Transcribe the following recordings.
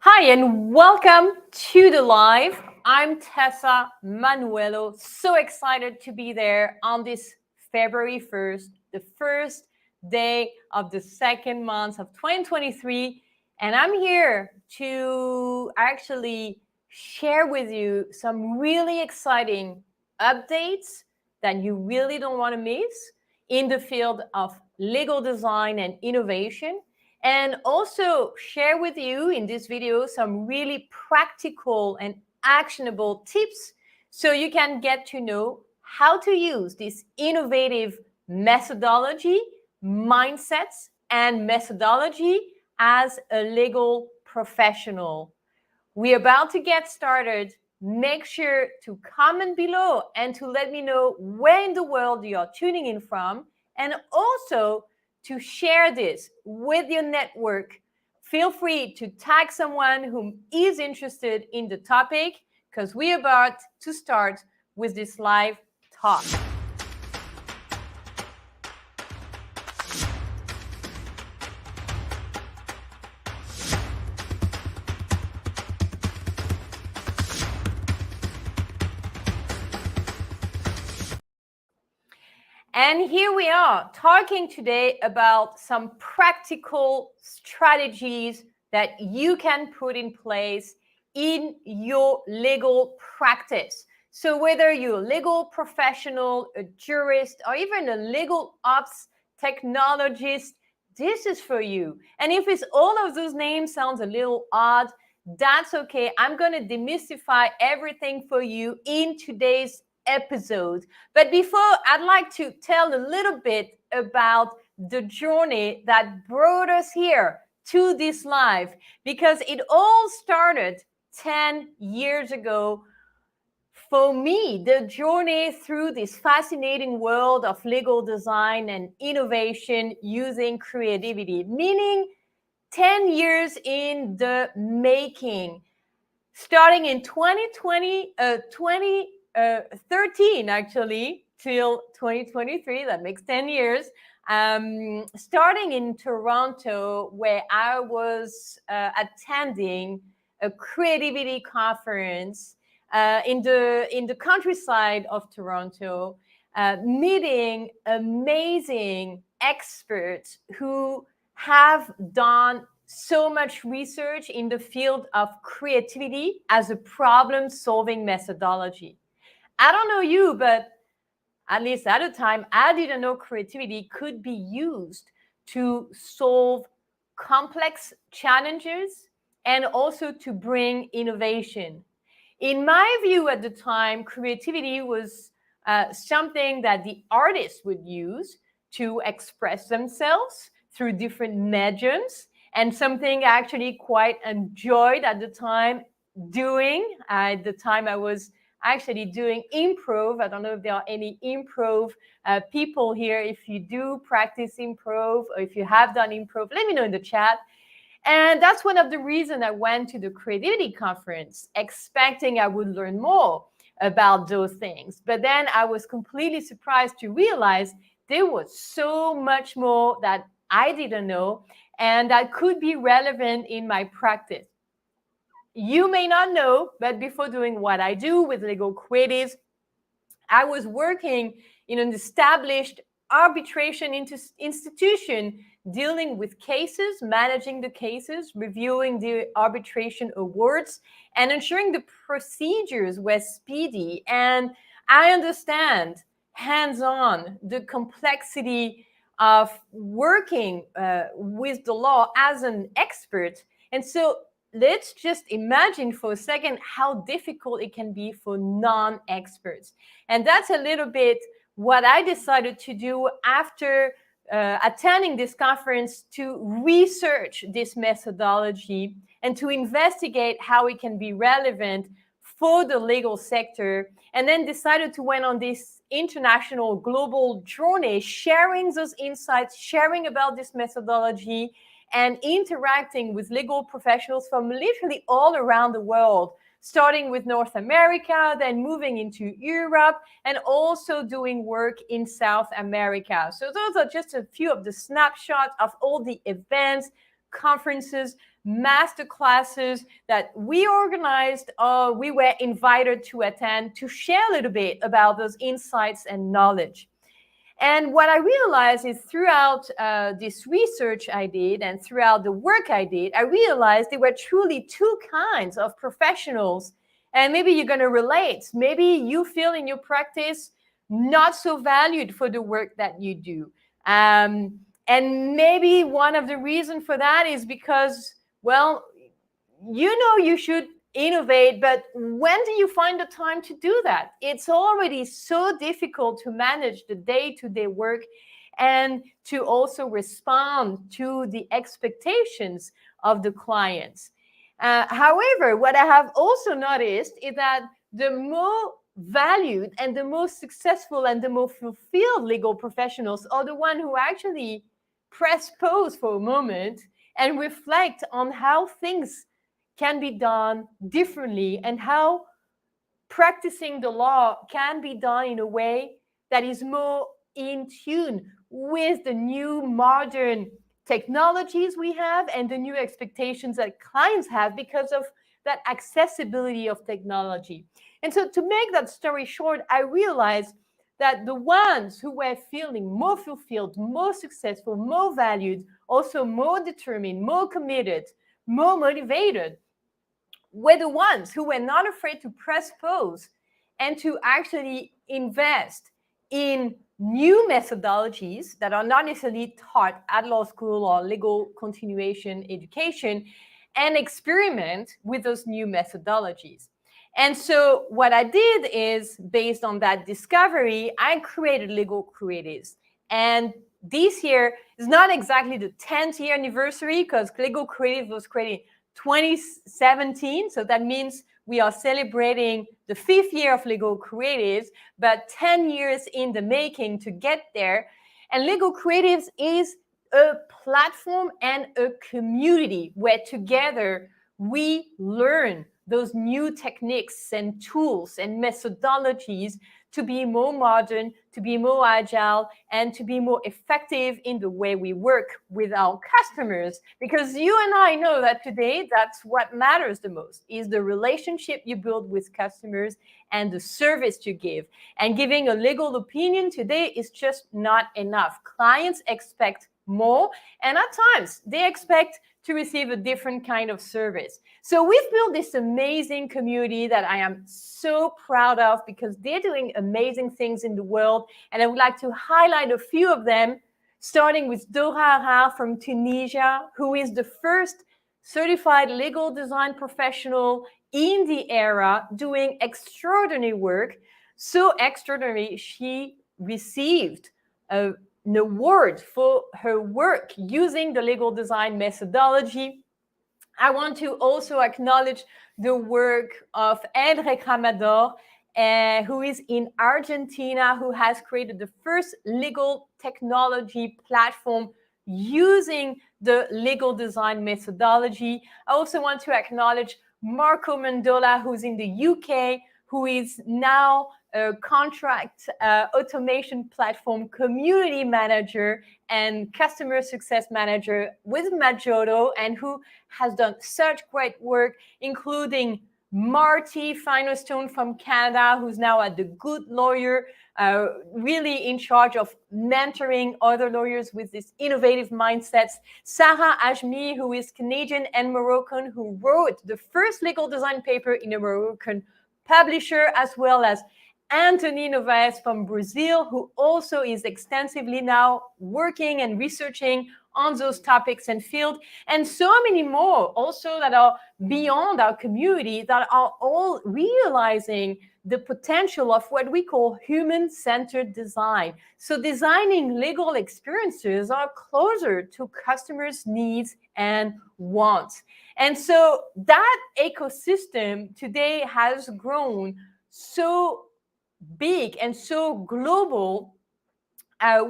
Hi, and welcome to the live. I'm Tessa Manuelo. So excited to be there on this February 1st, the first day of the second month of 2023. And I'm here to actually share with you some really exciting updates that you really don't want to miss in the field of legal design and innovation, and also share with you in this video some really practical and actionable tips so you can get to know how to use this innovative methodology, mindsets, and methodology as a legal professional. We're about to get started. Make sure to comment below and to let me know where in the world you're tuning in from, and also to share this with your network. Feel free to tag someone who is interested in the topic because we're about to start with this live talk. And here we are talking today about some practical strategies that you can put in place in your legal practice. So whether you're a legal professional, a jurist, or even a legal ops technologist, this is for you. And if it's all of those names sounds a little odd, that's okay. I'm going to demystify everything for you in today's episode. But before, I'd like to tell a little bit about the journey that brought us here to this live, because it all started 10 years ago. For me, the journey through this fascinating world of legal design and innovation using creativity, meaning 10 years in the making, starting in 2013 actually till 2023. That makes 10 years. Starting in Toronto, where I was attending a creativity conference in the countryside of Toronto, meeting amazing experts who have done so much research in the field of creativity as a problem-solving methodology. I don't know you, but at least at the time, I didn't know creativity could be used to solve complex challenges and also to bring innovation. In my view at the time, creativity was something that the artists would use to express themselves through different mediums, and something I actually quite enjoyed at the time doing. At the time, I was actually doing improv. I don't know if there are any improv people here. If you do practice improv or if you have done improv, let me know in the chat. And that's one of the reasons I went to the creativity conference, expecting I would learn more about those things. But then I was completely surprised to realize there was so much more that I didn't know and that could be relevant in my practice. You may not know, but before doing what I do with legal creatives, I was working in an established arbitration institution dealing with cases, managing the cases, reviewing the arbitration awards, and ensuring the procedures were speedy. And I understand hands-on the complexity of working with the law as an expert. And so let's just imagine for a second how difficult it can be for non-experts. And that's a little bit what I decided to do after attending this conference, to research this methodology and to investigate how it can be relevant for the legal sector, and then decided to went on this international global journey, sharing those insights, sharing about this methodology, and interacting with legal professionals from literally all around the world, starting with North America, then moving into Europe, and also doing work in South America. So those are just a few of the snapshots of all the events, conferences, master classes that we organized or we were invited to attend to share a little bit about those insights and knowledge. And what I realized is throughout this research I did and throughout the work I did, I realized there were truly two kinds of professionals. And maybe you're going to relate. Maybe you feel in your practice not so valued for the work that you do. And maybe one of the reasons for that is because, well, you know you should innovate, but when do you find the time to do that? It's already so difficult to manage the day-to-day work and to also respond to the expectations of the clients. However, what I have also noticed is that the more valued and the most successful and the more fulfilled legal professionals are the ones who actually press pause for a moment and reflect on how things can be done differently and how practicing the law can be done in a way that is more in tune with the new modern technologies we have and the new expectations that clients have because of that accessibility of technology. And so, to make that story short, I realized that the ones who were feeling more fulfilled, more successful, more valued, also more determined, more committed, more motivated, were the ones who were not afraid to press pause and to actually invest in new methodologies that are not necessarily taught at law school or legal continuation education and experiment with those new methodologies. And so what I did is, based on that discovery, I created Legal Creatives. And this year is not exactly the 10th year anniversary because Legal Creatives was created 2017. So that means we are celebrating the 5th year of Legal Creatives, but 10 years in the making to get there. And Legal Creatives is a platform and a community where together we learn those new techniques and tools and methodologies to be more modern, to be more agile, and to be more effective in the way we work with our customers. Because you and I know that today, that's what matters the most, is the relationship you build with customers and the service you give. And giving a legal opinion today is just not enough. Clients expect more, and at times they expect to receive a different kind of service. So we've built this amazing community that I am so proud of because they're doing amazing things in the world. And I would like to highlight a few of them, starting with Dora Ara from Tunisia, who is the first certified legal design professional in the era doing extraordinary work. So extraordinary, she received an award for her work using the legal design methodology. I want to also acknowledge the work of Enrique Ramador, who is in Argentina, who has created the first legal technology platform using the legal design methodology. I also want to acknowledge Marco Mendola, who's in the UK, who is now a contract automation platform community manager and customer success manager with Maggioro, and who has done such great work, including Marty Finestone from Canada, who's now at the Good Lawyer, really in charge of mentoring other lawyers with these innovative mindsets. Sarah Ajmi, who is Canadian and Moroccan, who wrote the first legal design paper in a Moroccan publisher, as well as Anthony Novaes from Brazil, who also is extensively now working and researching on those topics and field, and so many more also that are beyond our community that are all realizing the potential of what we call human-centered design. So designing legal experiences are closer to customers' needs and wants. And so that ecosystem today has grown so big and so global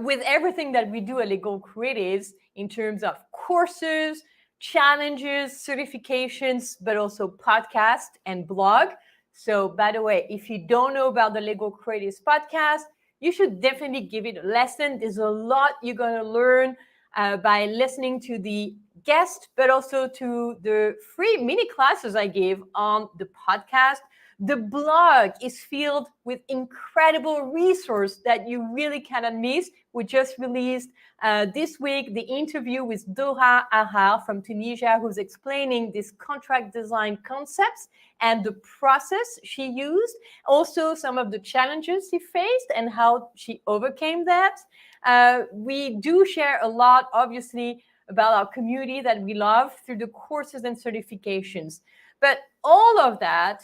with everything that we do at Legal Creatives in terms of courses, challenges, certifications, but also podcast and blog. So, by the way, if you don't know about the Legal Creatives podcast, you should definitely give it a listen. There's a lot you're going to learn by listening to the guests, but also to the free mini classes I gave on the podcast. The blog is filled with incredible resource that you really cannot miss. We just released this week the interview with Dora Ahar from Tunisia, who's explaining these contract design concepts and the process she used, also some of the challenges she faced and how she overcame that. We do share a lot, obviously, about our community that we love through the courses and certifications. But all of that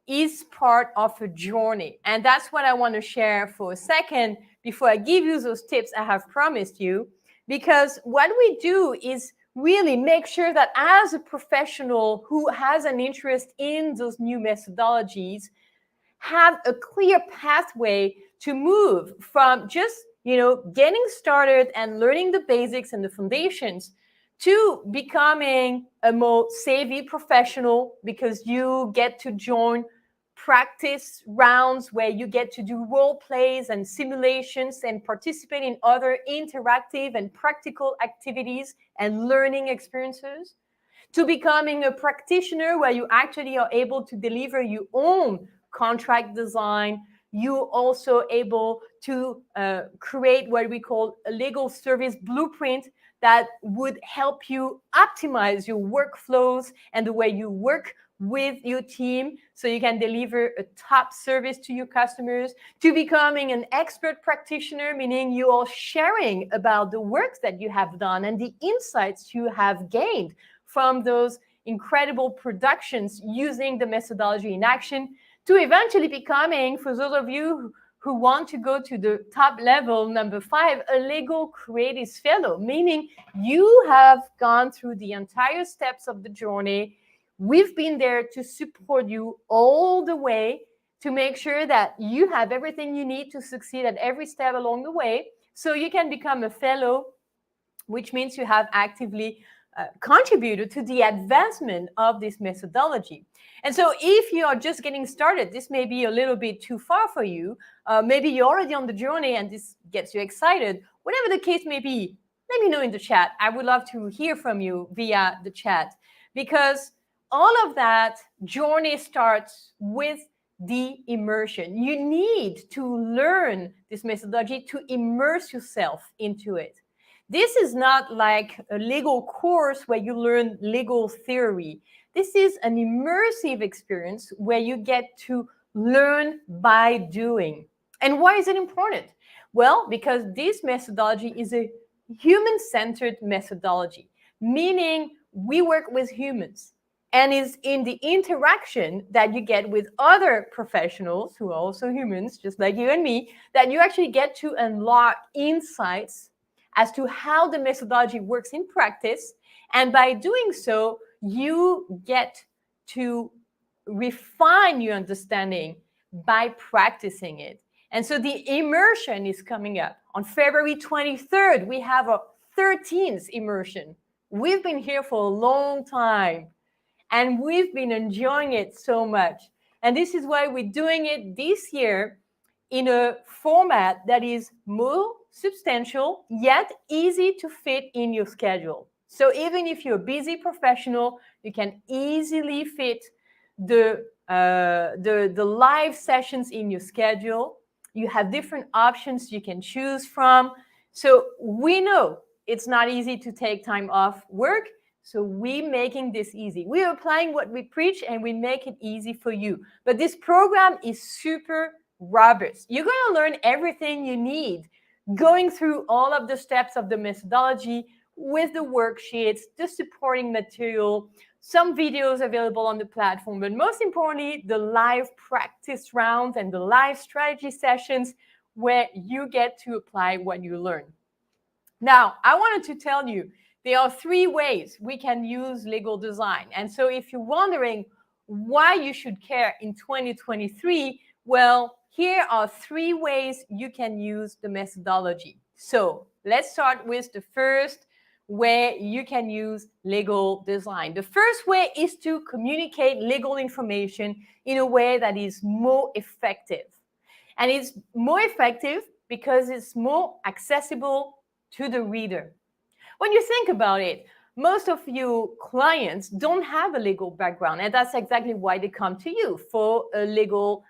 is part of a journey. And that's what I want to share for a second before I give you those tips I have promised you. Because what we do is really make sure that as a professional who has an interest in those new methodologies, have a clear pathway to move from just getting started and learning the basics and the foundations to becoming a more savvy professional, because you get to join practice rounds where you get to do role plays and simulations and participate in other interactive and practical activities and learning experiences, to becoming a practitioner where you actually are able to deliver your own contract design. You also able to create what we call a legal service blueprint that would help you optimize your workflows and the way you work with your team so you can deliver a top service to your customers, to becoming an expert practitioner, meaning you are sharing about the work that you have done and the insights you have gained from those incredible productions using the methodology in action, to eventually becoming, for those of you who want to go to the top level, number 5, a legal creative fellow, meaning you have gone through the entire steps of the journey. We've been there to support you all the way to make sure that you have everything you need to succeed at every step along the way, so you can become a fellow, which means you have actively contributed to the advancement of this methodology. And so if you are just getting started, this may be a little bit too far for you. Maybe you're already on the journey and this gets you excited. Whatever the case may be, let me know in the chat. I would love to hear from you via the chat, because all of that journey starts with the immersion. You need to learn this methodology to immerse yourself into it. This is not like a legal course where you learn legal theory. This is an immersive experience where you get to learn by doing. And why is it important? Well, because this methodology is a human-centered methodology, meaning we work with humans. And it's in the interaction that you get with other professionals who are also humans, just like you and me, that you actually get to unlock insights as to how the methodology works in practice. And by doing so, you get to refine your understanding by practicing it. And so the immersion is coming up. On February 23rd, we have a 13th immersion. We've been here for a long time, and we've been enjoying it so much. And this is why we're doing it this year in a format that is more substantial, yet easy to fit in your schedule. So even if you're a busy professional, you can easily fit the live sessions in your schedule. You have different options you can choose from. So we know it's not easy to take time off work. So we're making this easy. We're applying what we preach and we make it easy for you. But this program is super robust. You're going to learn everything you need, going through all of the steps of the methodology with the worksheets, the supporting material, some videos available on the platform, but most importantly, the live practice rounds and the live strategy sessions where you get to apply what you learn. Now, I wanted to tell you, there are 3 ways we can use legal design. And so if you're wondering why you should care in 2023, well, here are 3 ways you can use the methodology. So let's start with the first way you can use legal design. The first way is to communicate legal information in a way that is more effective. And it's more effective because it's more accessible to the reader. When you think about it, most of your clients don't have a legal background, and that's exactly why they come to you for a legal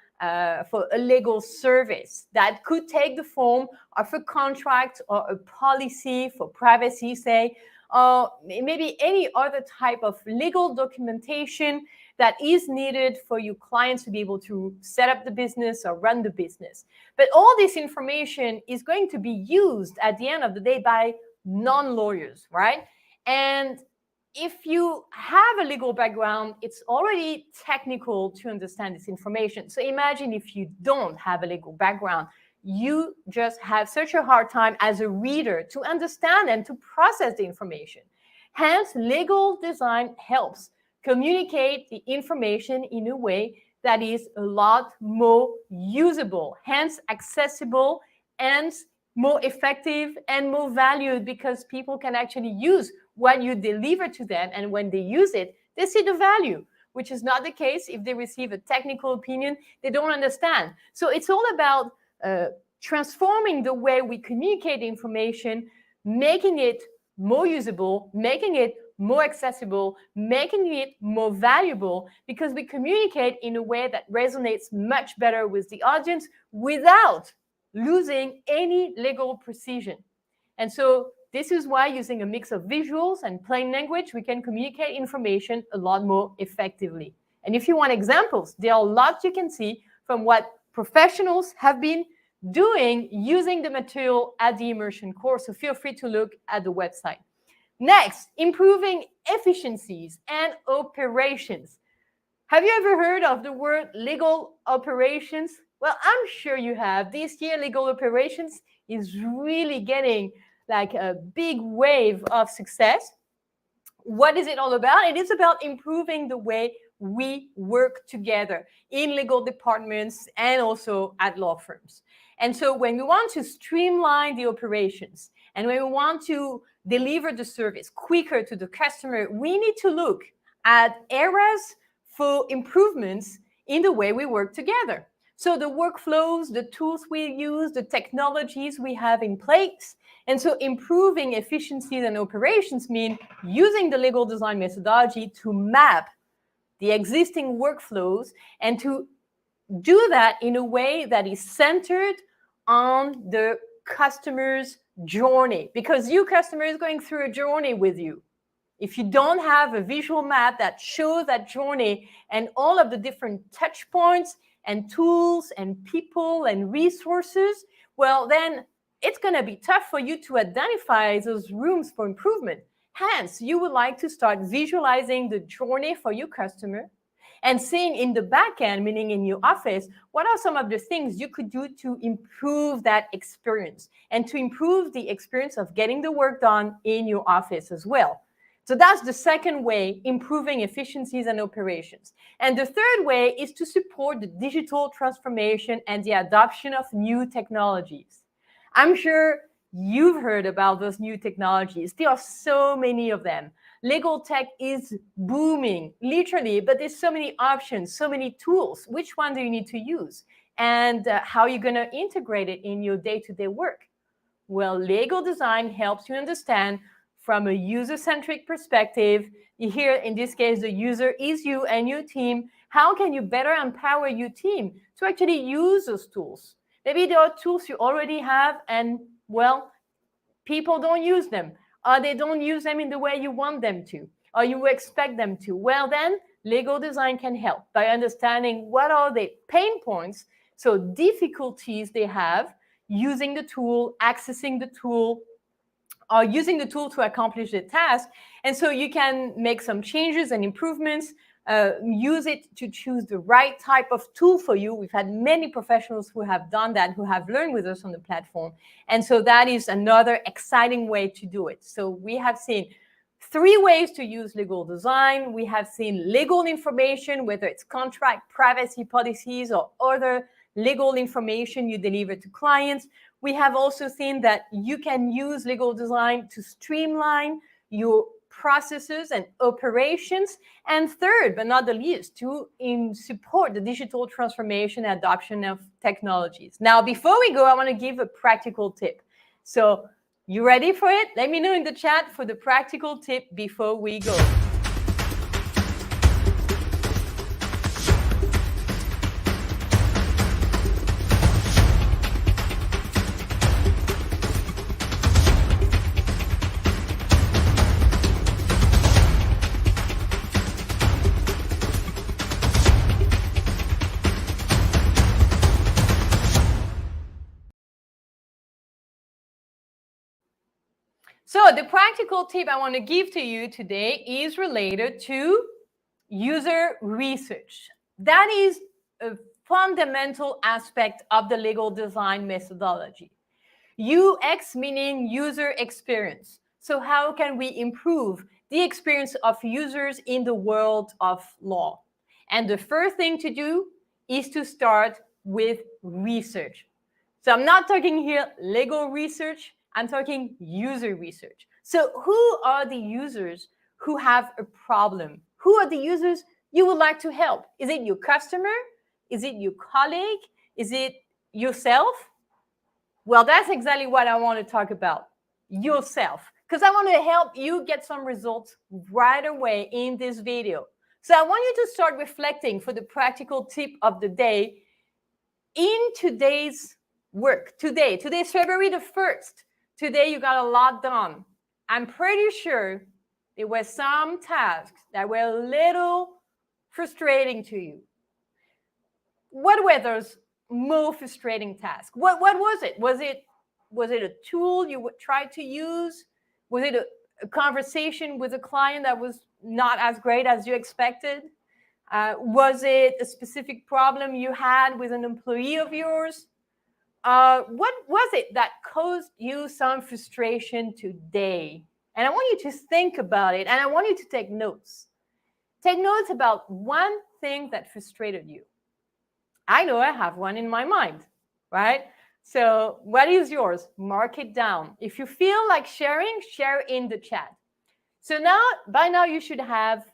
service that could take the form of a contract or a policy for privacy, say, or maybe any other type of legal documentation that is needed for your clients to be able to set up the business or run the business. But all this information is going to be used at the end of the day by non-lawyers, right? And if you have a legal background, it's already technical to understand this information. So imagine if you don't have a legal background, you just have such a hard time as a reader to understand and to process the information. Hence, legal design helps communicate the information in a way that is a lot more usable, hence accessible, and more effective and more valued, because people can actually use what you deliver to them, and when they use it, they see the value, which is not the case if they receive a technical opinion they don't understand. So it's all about transforming the way we communicate information, making it more usable, making it more accessible, making it more valuable, because we communicate in a way that resonates much better with the audience without losing any legal precision. And so this is why, using a mix of visuals and plain language, we can communicate information a lot more effectively. And if you want examples, there are lots you can see from what professionals have been doing using the material at the immersion course. So feel free to look at the website. Next, improving efficiencies and operations. Have you ever heard of the word legal operations? Well, I'm sure you have. This year, legal operations is really getting like a big wave of success. What is it all about? It is about improving the way we work together in legal departments and also at law firms. And so when we want to streamline the operations and when we want to deliver the service quicker to the customer, we need to look at areas for improvements in the way we work together. So the workflows, the tools we use, the technologies we have in place. And so improving efficiencies and operations mean using the legal design methodology to map the existing workflows and to do that in a way that is centered on the customer's journey, because your customer is going through a journey with you. If you don't have a visual map that shows that journey and all of the different touch points and tools and people and resources, well, then it's going to be tough for you to identify those rooms for improvement. Hence, you would like to start visualizing the journey for your customer and seeing in the back end, meaning in your office, what are some of the things you could do to improve that experience and to improve the experience of getting the work done in your office as well. So that's the second way, improving efficiencies and operations. And the third way is to support the digital transformation and the adoption of new technologies. I'm sure you've heard about those new technologies. There are so many of them. Legal tech is booming, literally, but there's so many options, so many tools. Which one do you need to use? And how are you going to integrate it in your day-to-day work? Well, legal design helps you understand from a user-centric perspective. Here, in this case, the user is you and your team. How can you better empower your team to actually use those tools? Maybe there are tools you already have and, well, people don't use them. Or they don't use them in the way you want them to, or you expect them to. Well, then legal design can help by understanding what are the pain points, so difficulties they have using the tool, accessing the tool, or using the tool to accomplish the task. And so you can make some changes and improvements, use it to choose the right type of tool for you. We've had many professionals who have done that, who have learned with us on the platform. And so that is another exciting way to do it. So we have seen 3 ways to use legal design. We have seen legal information, whether it's contract, privacy policies, or other legal information you deliver to clients. We have also seen that you can use legal design to streamline your processes and operations. And third, but not the least, to support the digital transformation and adoption of technologies. Now, before we go, I want to give a practical tip. So You ready for it? Let me know in the chat for the practical tip before we go. So the practical tip I want to give to you today is related to user research. That is a fundamental aspect of the legal design methodology. UX meaning user experience. So how can we improve the experience of users in the world of law? And the first thing to do is to start with research. So I'm not talking here legal research, I'm talking user research. So who are the users who have a problem? Who are the users you would like to help? Is it your customer? Is it your colleague? Is it yourself? Well, that's exactly what I want to talk about. Yourself. Because I want to help you get some results right away in this video. So I want you to start reflecting for the practical tip of the day in today's work. Today's February the 1st. Today you got a lot done. I'm pretty sure there were some tasks that were a little frustrating to you. What were those more frustrating tasks? What was it? Was it a tool you tried to use? Was it a conversation with a client that was not as great as you expected? Was it a specific problem you had with an employee of yours? What was it that caused you some frustration today? And I want you to think about it, and I want you to take notes. Take notes about one thing that frustrated you. I know I have one in my mind, right? So what is yours? Mark it down. If you feel like sharing, share in the chat. So now, by now, you should have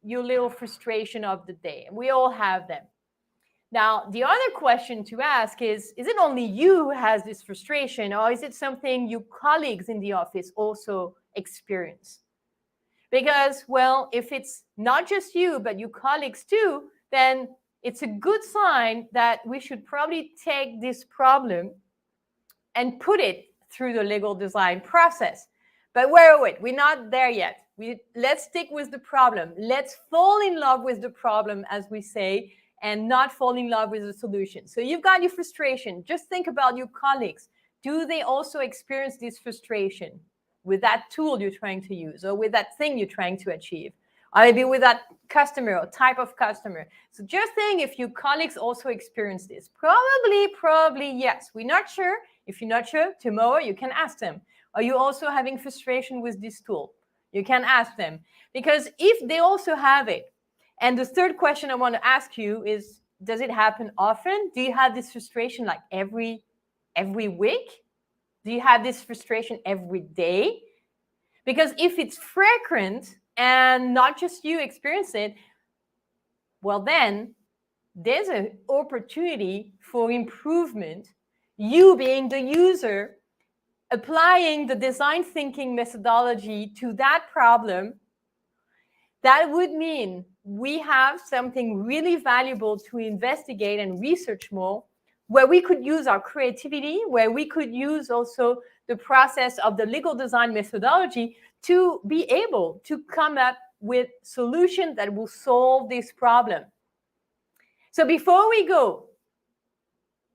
your little frustration of the day. We all have them. Now, the other question to ask is it only you who has this frustration, or is it something your colleagues in the office also experience? Because, well, if it's not just you, but your colleagues too, then it's a good sign that we should probably take this problem and put it through the legal design process. But wait, we're not there yet. Let's stick with the problem. Let's fall in love with the problem, as we say, and not fall in love with the solution. So you've got your frustration. Just think about your colleagues. Do they also experience this frustration with that tool you're trying to use, or with that thing you're trying to achieve? Or maybe with that customer or type of customer. So just think if your colleagues also experience this. Probably yes. We're not sure. If you're not sure, tomorrow you can ask them. Are you also having frustration with this tool? You can ask them. Because if they also have it, and the third question I want to ask you is, does it happen often? Do you have this frustration like every week? Do you have this frustration every day? Because if it's frequent and not just you experience it, well, then there's an opportunity for improvement. You being the user, applying the design thinking methodology to that problem, that would mean we have something really valuable to investigate and research more, where we could use our creativity, where we could use also the process of the legal design methodology to be able to come up with solutions that will solve this problem. So before we go,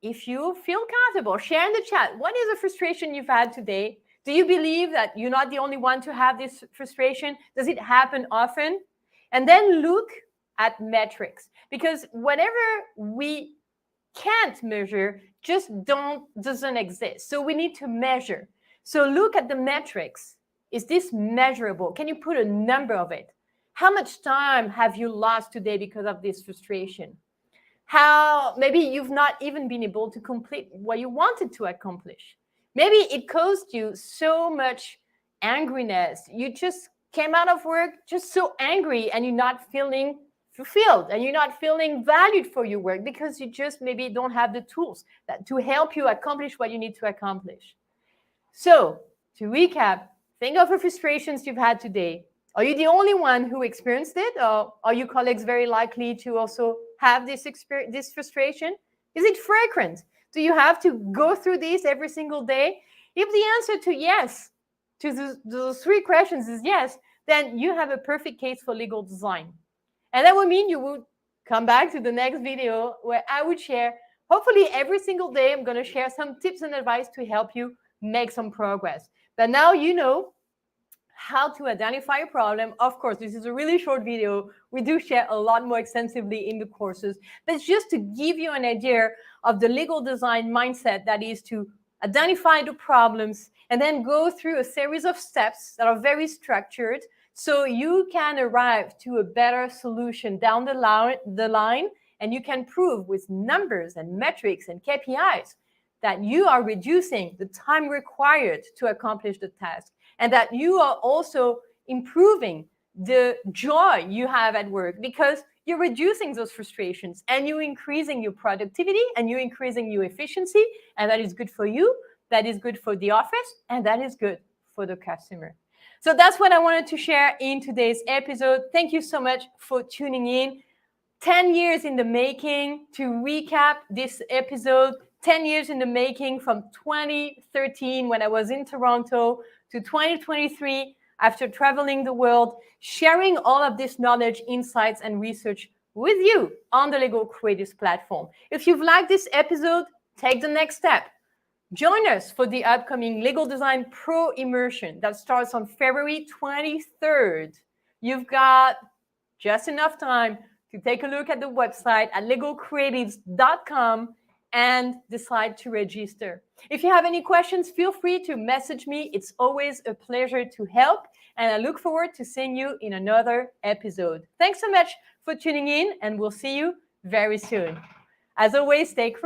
if you feel comfortable, share in the chat. What is the frustration you've had today? Do you believe that you're not the only one to have this frustration? Does it happen often? And then look at metrics, because whatever we can't measure just doesn't exist. So we need to measure. So look at the metrics. Is this measurable? Can you put a number of it? How much time have you lost today because of this frustration? How maybe you've not even been able to complete what you wanted to accomplish. Maybe it caused you so much angriness. You just came out of work just so angry, and you're not feeling fulfilled, and you're not feeling valued for your work because you just maybe don't have the tools to help you accomplish what you need to accomplish. So To recap, think of the frustrations you've had today. Are you the only one who experienced it, or are your colleagues very likely to also have this frustration? Is it frequent? Do you have to go through this every single day? If the answer to yes, to those three questions is yes, then you have a perfect case for legal design. And that would mean you would come back to the next video where I would share, hopefully every single day, I'm going to share some tips and advice to help you make some progress. But now you know how to identify a problem. Of course, this is a really short video. We do share a lot more extensively in the courses, but it's just to give you an idea of the legal design mindset, that is to identify the problems and then go through a series of steps that are very structured so you can arrive to a better solution down the line, and you can prove with numbers and metrics and KPIs that you are reducing the time required to accomplish the task, and that you are also improving the joy you have at work, because you're reducing those frustrations and you're increasing your productivity and you're increasing your efficiency, and that is good for you, that is good for the office, and that is good for the customer. So that's what I wanted to share in today's episode. Thank you so much for tuning in. 10 years in the making. To recap this episode, 10 years in the making, from 2013 when I was in Toronto to 2023 after traveling the world, sharing all of this knowledge, insights, and research with you on the Legal Creatives platform. If you've liked this episode, take the next step. Join us for the upcoming Legal Design Pro Immersion that starts on February 23rd. You've got just enough time to take a look at the website at legalcreatives.com and decide to register. If you have any questions, feel free to message me. It's always a pleasure to help, and I look forward to seeing you in another episode. Thanks so much for tuning in, and we'll see you very soon. As always, stay creative.